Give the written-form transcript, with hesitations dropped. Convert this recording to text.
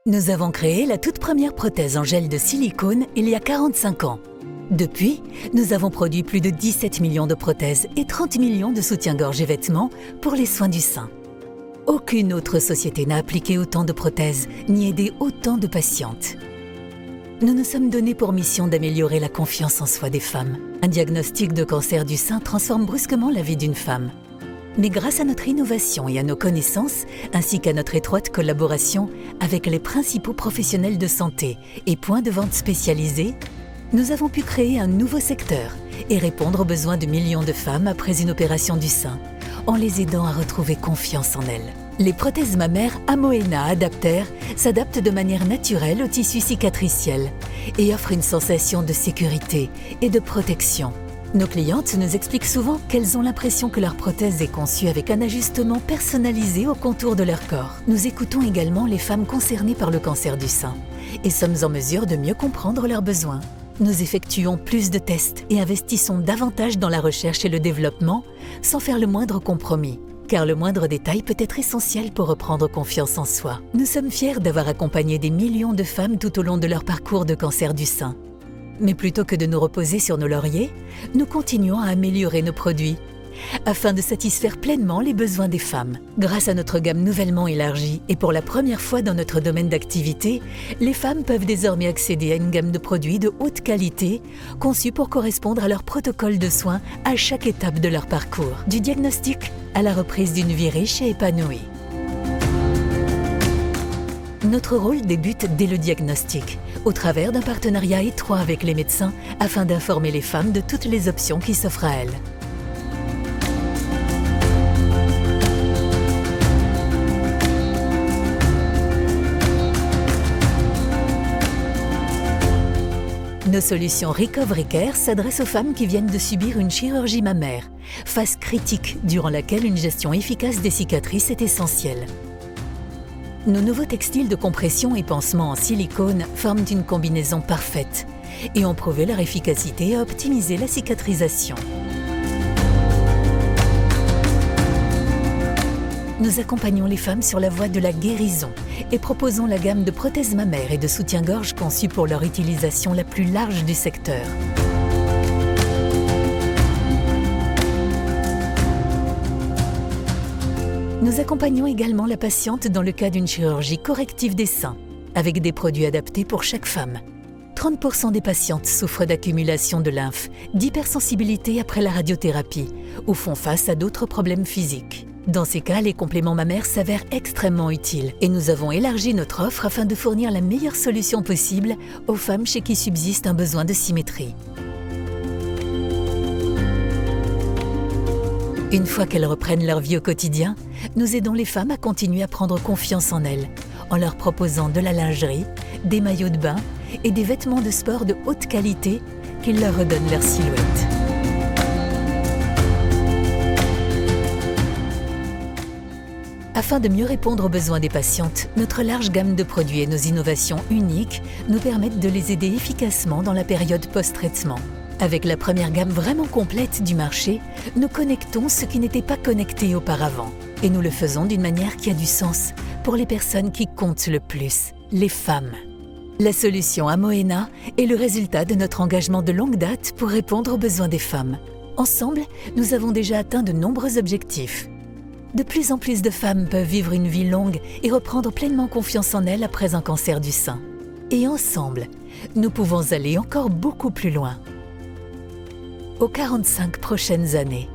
Nous avons créé la toute première prothèse en gel de silicone il y a 45 ans. Depuis, nous avons produit plus de 17 millions de prothèses et 30 millions de soutiens-gorge et vêtements pour les soins du sein. Aucune autre société n'a appliqué autant de prothèses ni aidé autant de patientes. Nous nous sommes donnés pour mission d'améliorer la confiance en soi des femmes. Un diagnostic de cancer du sein transforme brusquement la vie d'une femme. Mais grâce à notre innovation et à nos connaissances, ainsi qu'à notre étroite collaboration avec les principaux professionnels de santé et points de vente spécialisés, nous avons pu créer un nouveau secteur et répondre aux besoins de millions de femmes après une opération du sein, en les aidant à retrouver confiance en elles. Les prothèses mammaires Amoena Adapter s'adaptent de manière naturelle au tissu cicatriciel et offrent une sensation de sécurité et de protection. Nos clientes nous expliquent souvent qu'elles ont l'impression que leur prothèse est conçue avec un ajustement personnalisé au contour de leur corps. Nous écoutons également les femmes concernées par le cancer du sein et sommes en mesure de mieux comprendre leurs besoins. Nous effectuons plus de tests et investissons davantage dans la recherche et le développement sans faire le moindre compromis, car le moindre détail peut être essentiel pour reprendre confiance en soi. Nous sommes fiers d'avoir accompagné des millions de femmes tout au long de leur parcours de cancer du sein. Mais plutôt que de nous reposer sur nos lauriers, nous continuons à améliorer nos produits afin de satisfaire pleinement les besoins des femmes. Grâce à notre gamme nouvellement élargie et pour la première fois dans notre domaine d'activité, les femmes peuvent désormais accéder à une gamme de produits de haute qualité conçus pour correspondre à leur protocole de soins à chaque étape de leur parcours, du diagnostic à la reprise d'une vie riche et épanouie. Notre rôle débute dès le diagnostic, au travers d'un partenariat étroit avec les médecins afin d'informer les femmes de toutes les options qui s'offrent à elles. Nos solutions Recovery Care s'adressent aux femmes qui viennent de subir une chirurgie mammaire, phase critique durant laquelle une gestion efficace des cicatrices est essentielle. Nos nouveaux textiles de compression et pansements en silicone forment une combinaison parfaite et ont prouvé leur efficacité à optimiser la cicatrisation. Nous accompagnons les femmes sur la voie de la guérison et proposons la gamme de prothèses mammaires et de soutien-gorge conçues pour leur utilisation la plus large du secteur. Nous accompagnons également la patiente dans le cas d'une chirurgie corrective des seins, avec des produits adaptés pour chaque femme. 30% des patientes souffrent d'accumulation de lymphe, d'hypersensibilité après la radiothérapie ou font face à d'autres problèmes physiques. Dans ces cas, les compléments mammaires s'avèrent extrêmement utiles et nous avons élargi notre offre afin de fournir la meilleure solution possible aux femmes chez qui subsiste un besoin de symétrie. Une fois qu'elles reprennent leur vie au quotidien, nous aidons les femmes à continuer à prendre confiance en elles, en leur proposant de la lingerie, des maillots de bain et des vêtements de sport de haute qualité qui leur redonnent leur silhouette. Afin de mieux répondre aux besoins des patientes, notre large gamme de produits et nos innovations uniques nous permettent de les aider efficacement dans la période post-traitement. Avec la première gamme vraiment complète du marché, nous connectons ce qui n'était pas connecté auparavant. Et nous le faisons d'une manière qui a du sens pour les personnes qui comptent le plus, les femmes. La solution Amoena est le résultat de notre engagement de longue date pour répondre aux besoins des femmes. Ensemble, nous avons déjà atteint de nombreux objectifs. De plus en plus de femmes peuvent vivre une vie longue et reprendre pleinement confiance en elles après un cancer du sein. Et ensemble, nous pouvons aller encore beaucoup plus loin. Aux 45 prochaines années.